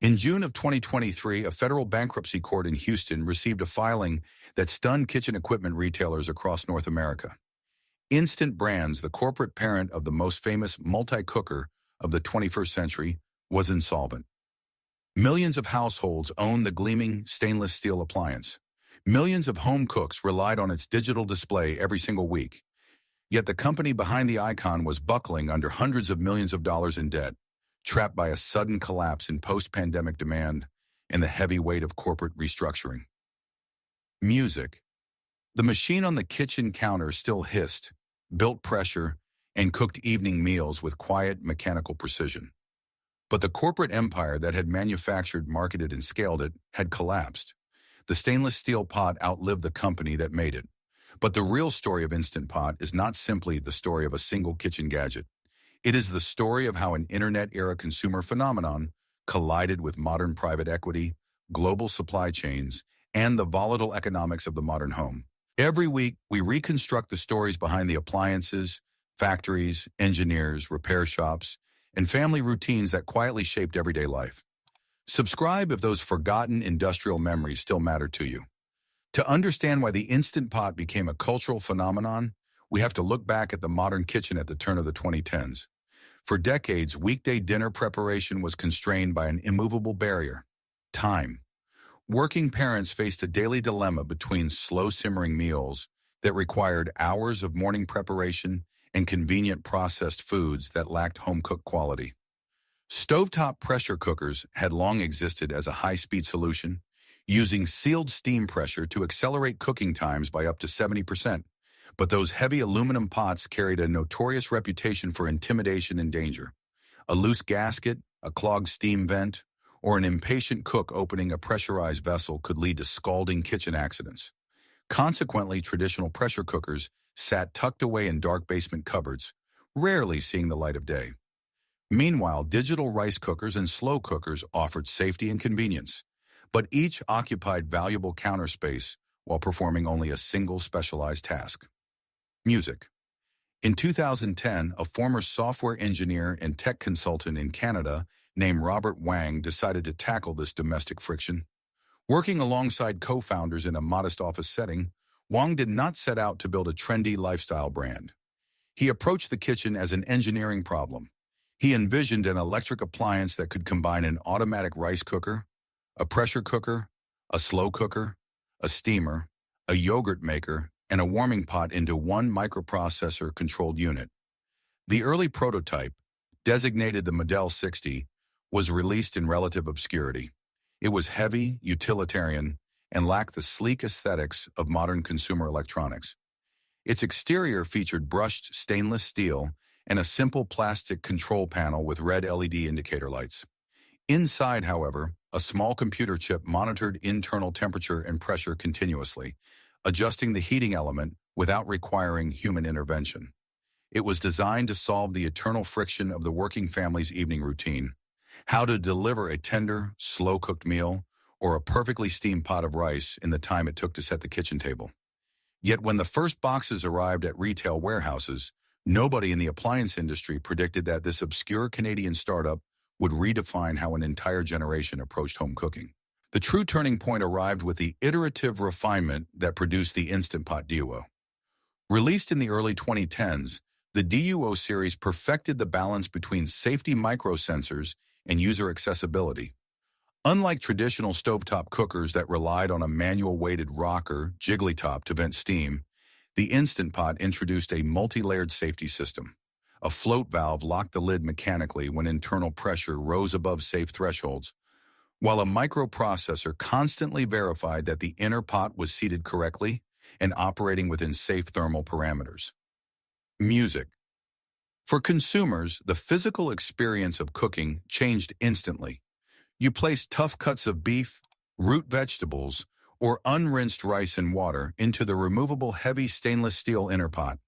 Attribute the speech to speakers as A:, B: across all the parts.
A: In June of 2023, a federal bankruptcy court in Houston received a filing that stunned kitchen equipment retailers across North America. Instant Brands, the corporate parent of the most famous multi-cooker of the 21st century, was insolvent. Millions of households owned the gleaming stainless steel appliance. Millions of home cooks relied on its digital display every single week. Yet the company behind the icon was buckling under hundreds of millions of dollars in debt, trapped by a sudden collapse in post-pandemic demand and the heavy weight of corporate restructuring. Music. The machine on the kitchen counter still hissed, built pressure, and cooked evening meals with quiet, mechanical precision. But the corporate empire that had manufactured, marketed, and scaled it had collapsed. The stainless steel pot outlived the company that made it. But the real story of Instant Pot is not simply the story of a single kitchen gadget. It is the story of how an internet-era consumer phenomenon collided with modern private equity, global supply chains, and the volatile economics of the modern home. Every week, we reconstruct the stories behind the appliances, factories, engineers, repair shops, and family routines that quietly shaped everyday life. Subscribe if those forgotten industrial memories still matter to you. To understand why the Instant Pot became a cultural phenomenon, we have to look back at the modern kitchen at the turn of the 2010s. For decades, weekday dinner preparation was constrained by an immovable barrier: time. Working parents faced a daily dilemma between slow-simmering meals that required hours of morning preparation and convenient processed foods that lacked home-cooked quality. Stovetop pressure cookers had long existed as a high-speed solution, using sealed steam pressure to accelerate cooking times by up to 70%. But those heavy aluminum pots carried a notorious reputation for intimidation and danger. A loose gasket, a clogged steam vent, or an impatient cook opening a pressurized vessel could lead to scalding kitchen accidents. Consequently, traditional pressure cookers sat tucked away in dark basement cupboards, rarely seeing the light of day. Meanwhile, digital rice cookers and slow cookers offered safety and convenience, but each occupied valuable counter space while performing only a single specialized task. Music. In 2010, a former software engineer and tech consultant in Canada named Robert Wang decided to tackle this domestic friction. Working alongside co-founders in a modest office setting, Wang did not set out to build a trendy lifestyle brand. He approached the kitchen as an engineering problem. He envisioned an electric appliance that could combine an automatic rice cooker, a pressure cooker, a slow cooker, a steamer, a yogurt maker, and a warming pot into one microprocessor-controlled unit. The early prototype, designated the Model 60, was released in relative obscurity. It was heavy, utilitarian, and lacked the sleek aesthetics of modern consumer electronics. Its exterior featured brushed stainless steel and a simple plastic control panel with red LED indicator lights. Inside, however, a small computer chip monitored internal temperature and pressure continuously, adjusting the heating element without requiring human intervention. It was designed to solve the eternal friction of the working family's evening routine: how to deliver a tender, slow-cooked meal or a perfectly steamed pot of rice in the time it took to set the kitchen table. Yet when the first boxes arrived at retail warehouses, nobody in the appliance industry predicted that this obscure Canadian startup would redefine how an entire generation approached home cooking. The true turning point arrived with the iterative refinement that produced the Instant Pot Duo. Released in the early 2010s, the Duo series perfected the balance between safety microsensors and user accessibility. Unlike traditional stovetop cookers that relied on a manual-weighted rocker, jiggly top, to vent steam, the Instant Pot introduced a multi-layered safety system. A float valve locked the lid mechanically when internal pressure rose above safe thresholds, while a microprocessor constantly verified that the inner pot was seated correctly and operating within safe thermal parameters. Music. For consumers, the physical experience of cooking changed instantly. You placed tough cuts of beef, root vegetables, or unrinsed rice and water into the removable heavy stainless steel inner pot.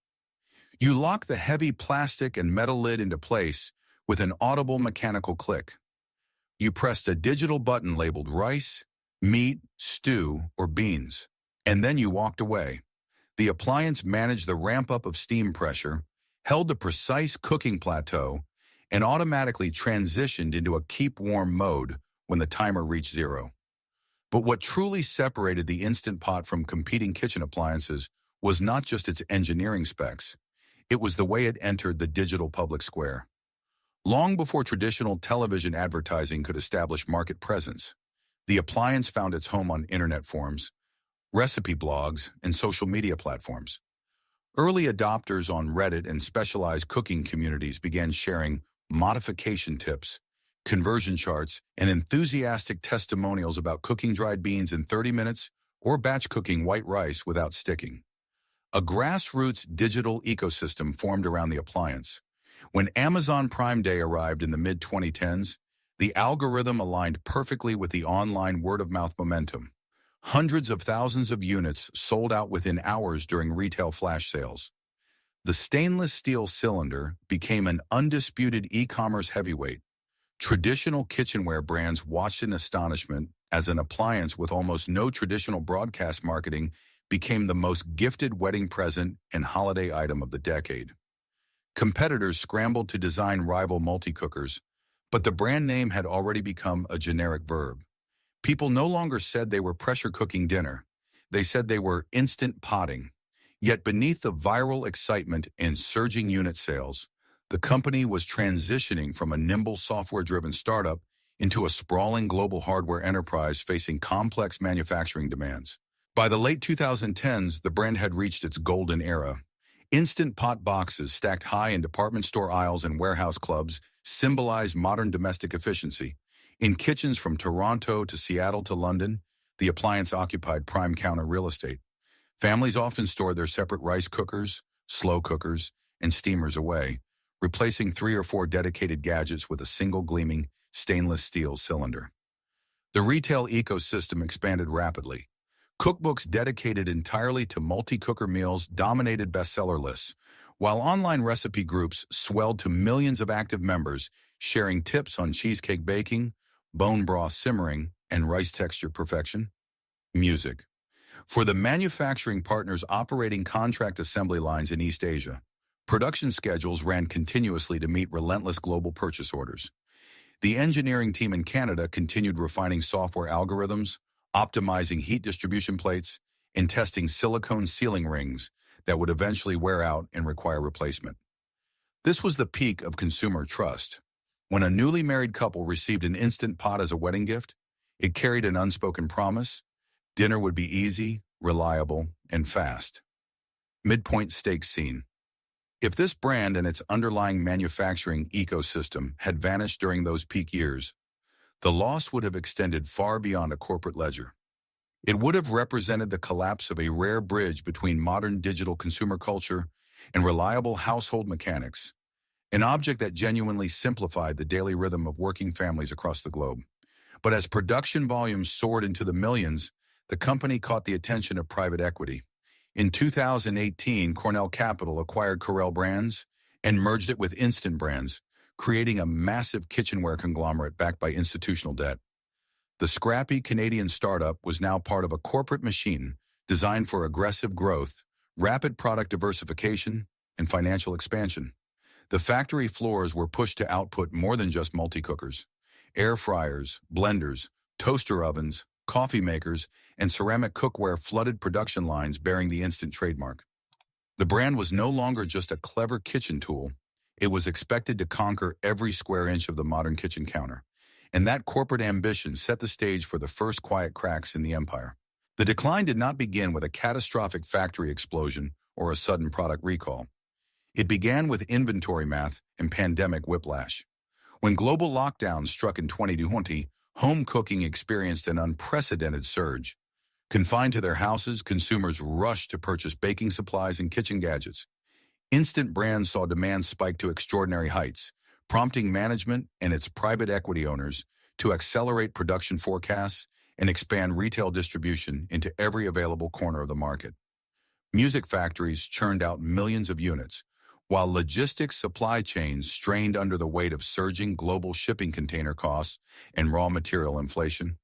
A: You locked the heavy plastic and metal lid into place with an audible mechanical click. You pressed a digital button labeled rice, meat, stew, or beans, and then you walked away. The appliance managed the ramp-up of steam pressure, held the precise cooking plateau, and automatically transitioned into a keep warm mode when the timer reached zero. But what truly separated the Instant Pot from competing kitchen appliances was not just its engineering specs, it was the way it entered the digital public square. Long before traditional television advertising could establish market presence, the appliance found its home on internet forums, recipe blogs, and social media platforms. Early adopters on Reddit and specialized cooking communities began sharing modification tips, conversion charts, and enthusiastic testimonials about cooking dried beans in 30 minutes or batch cooking white rice without sticking. A grassroots digital ecosystem formed around the appliance. When Amazon Prime Day arrived in the mid-2010s, the algorithm aligned perfectly with the online word-of-mouth momentum. Hundreds of thousands of units sold out within hours during retail flash sales. The stainless steel cylinder became an undisputed e-commerce heavyweight. Traditional kitchenware brands watched in astonishment as an appliance with almost no traditional broadcast marketing became the most gifted wedding present and holiday item of the decade. Competitors scrambled to design rival multi-cookers, but the brand name had already become a generic verb. People no longer said they were pressure cooking dinner. They said they were instant potting. Yet beneath the viral excitement and surging unit sales, the company was transitioning from a nimble software-driven startup into a sprawling global hardware enterprise facing complex manufacturing demands. By the late 2010s, the brand had reached its golden era. Instant Pot boxes stacked high in department store aisles and warehouse clubs symbolized modern domestic efficiency. In kitchens from Toronto to Seattle to London, the appliance occupied prime counter real estate. Families often stored their separate rice cookers, slow cookers, and steamers away, replacing 3 or 4 dedicated gadgets with a single gleaming stainless steel cylinder. The retail ecosystem expanded rapidly. Cookbooks dedicated entirely to multi-cooker meals dominated bestseller lists, while online recipe groups swelled to millions of active members sharing tips on cheesecake baking, bone broth simmering, and rice texture perfection. Music. For the manufacturing partners operating contract assembly lines in East Asia, production schedules ran continuously to meet relentless global purchase orders. The engineering team in Canada continued refining software algorithms, optimizing heat distribution plates, and testing silicone sealing rings that would eventually wear out and require replacement. This was the peak of consumer trust. When a newly married couple received an Instant Pot as a wedding gift, it carried an unspoken promise: dinner would be easy, reliable, and fast. Midpoint stakes scene. If this brand and its underlying manufacturing ecosystem had vanished during those peak years, the loss would have extended far beyond a corporate ledger. It would have represented the collapse of a rare bridge between modern digital consumer culture and reliable household mechanics, an object that genuinely simplified the daily rhythm of working families across the globe. But as production volumes soared into the millions, the company caught the attention of private equity. In 2018, Cornell Capital acquired Corel Brands and merged it with Instant Brands, creating a massive kitchenware conglomerate backed by institutional debt. The scrappy Canadian startup was now part of a corporate machine designed for aggressive growth, rapid product diversification, and financial expansion. The factory floors were pushed to output more than just multi-cookers. Air fryers, blenders, toaster ovens, coffee makers, and ceramic cookware flooded production lines bearing the Instant trademark. The brand was no longer just a clever kitchen tool. It was expected to conquer every square inch of the modern kitchen counter. And that corporate ambition set the stage for the first quiet cracks in the empire. The decline did not begin with a catastrophic factory explosion or a sudden product recall. It began with inventory math and pandemic whiplash. When global lockdowns struck in 2020, home cooking experienced an unprecedented surge. Confined to their houses, consumers rushed to purchase baking supplies and kitchen gadgets. Instant Brands saw demand spike to extraordinary heights, prompting management and its private equity owners to accelerate production forecasts and expand retail distribution into every available corner of the market. Music factories churned out millions of units, while logistics supply chains strained under the weight of surging global shipping container costs and raw material inflation.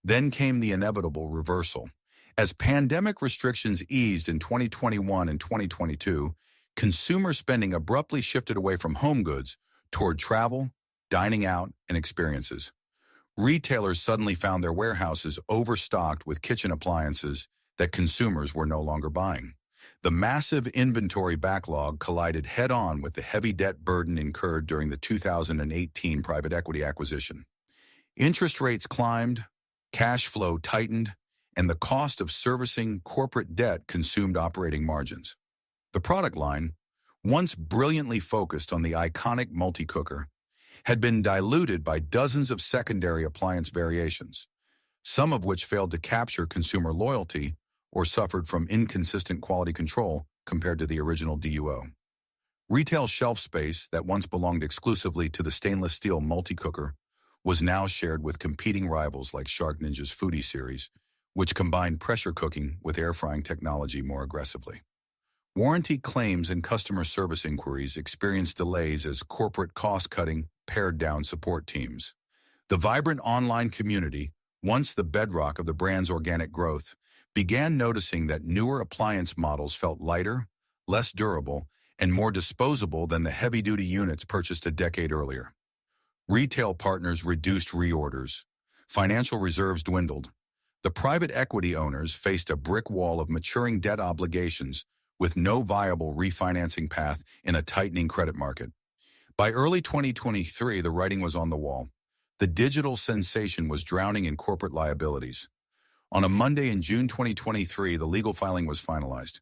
A: Then came the inevitable reversal. As pandemic restrictions eased in 2021 and 2022, consumer spending abruptly shifted away from home goods toward travel, dining out, and experiences. Retailers suddenly found their warehouses overstocked with kitchen appliances that consumers were no longer buying. The massive inventory backlog collided head-on with the heavy debt burden incurred during the 2018 private equity acquisition. Interest rates climbed, cash flow tightened, and the cost of servicing corporate debt consumed operating margins. The product line, once brilliantly focused on the iconic multi-cooker, had been diluted by dozens of secondary appliance variations, some of which failed to capture consumer loyalty or suffered from inconsistent quality control compared to the original DUO. Retail shelf space that once belonged exclusively to the stainless steel multi-cooker was now shared with competing rivals like Shark Ninja's Foodie series, which combined pressure cooking with air frying technology more aggressively. Warranty claims and customer service inquiries experienced delays as corporate cost-cutting pared down support teams. The vibrant online community, once the bedrock of the brand's organic growth, began noticing that newer appliance models felt lighter, less durable, and more disposable than the heavy-duty units purchased a decade earlier. Retail partners reduced reorders. Financial reserves dwindled. The private equity owners faced a brick wall of maturing debt obligations with no viable refinancing path in a tightening credit market. By early 2023, the writing was on the wall. The digital sensation was drowning in corporate liabilities. On a Monday in June 2023, the legal filing was finalized.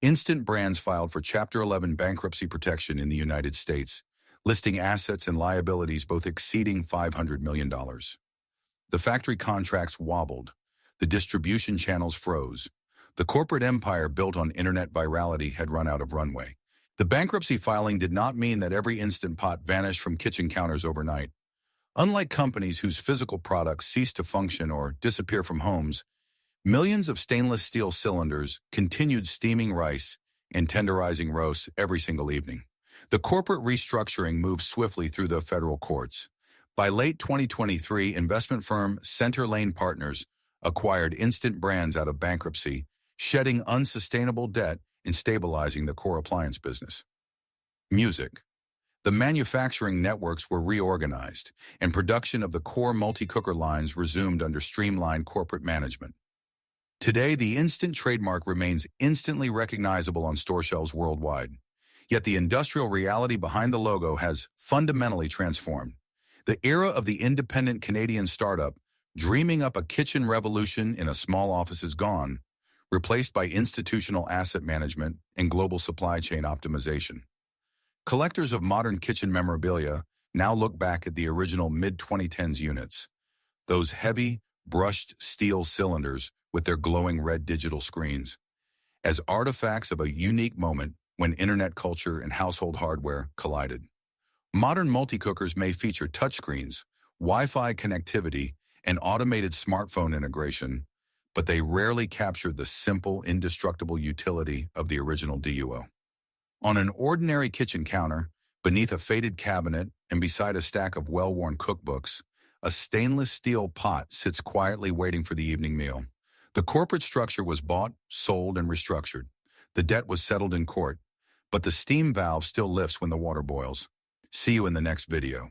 A: Instant Brands filed for Chapter 11 bankruptcy protection in the United States, listing assets and liabilities both exceeding $500 million. The factory contracts wobbled. The distribution channels froze. The corporate empire built on internet virality had run out of runway. The bankruptcy filing did not mean that every Instant Pot vanished from kitchen counters overnight. Unlike companies whose physical products cease to function or disappear from homes, millions of stainless steel cylinders continued steaming rice and tenderizing roasts every single evening. The corporate restructuring moved swiftly through the federal courts. By late 2023, investment firm Center Lane Partners acquired Instant Brands out of bankruptcy, shedding unsustainable debt and stabilizing the core appliance business. Music. The manufacturing networks were reorganized, and production of the core multi-cooker lines resumed under streamlined corporate management. Today, the Instant trademark remains instantly recognizable on store shelves worldwide. Yet the industrial reality behind the logo has fundamentally transformed. The era of the independent Canadian startup, dreaming up a kitchen revolution in a small office is gone, replaced by institutional asset management and global supply chain optimization. Collectors of modern kitchen memorabilia now look back at the original mid-2010s units, those heavy, brushed steel cylinders with their glowing red digital screens, as artifacts of a unique moment when internet culture and household hardware collided. Modern multi-cookers may feature touchscreens, Wi-Fi connectivity, and automated smartphone integration, but they rarely captured the simple, indestructible utility of the original DUO. On an ordinary kitchen counter, beneath a faded cabinet and beside a stack of well-worn cookbooks, a stainless steel pot sits quietly waiting for the evening meal. The corporate structure was bought, sold, and restructured. The debt was settled in court, but the steam valve still lifts when the water boils. See you in the next video.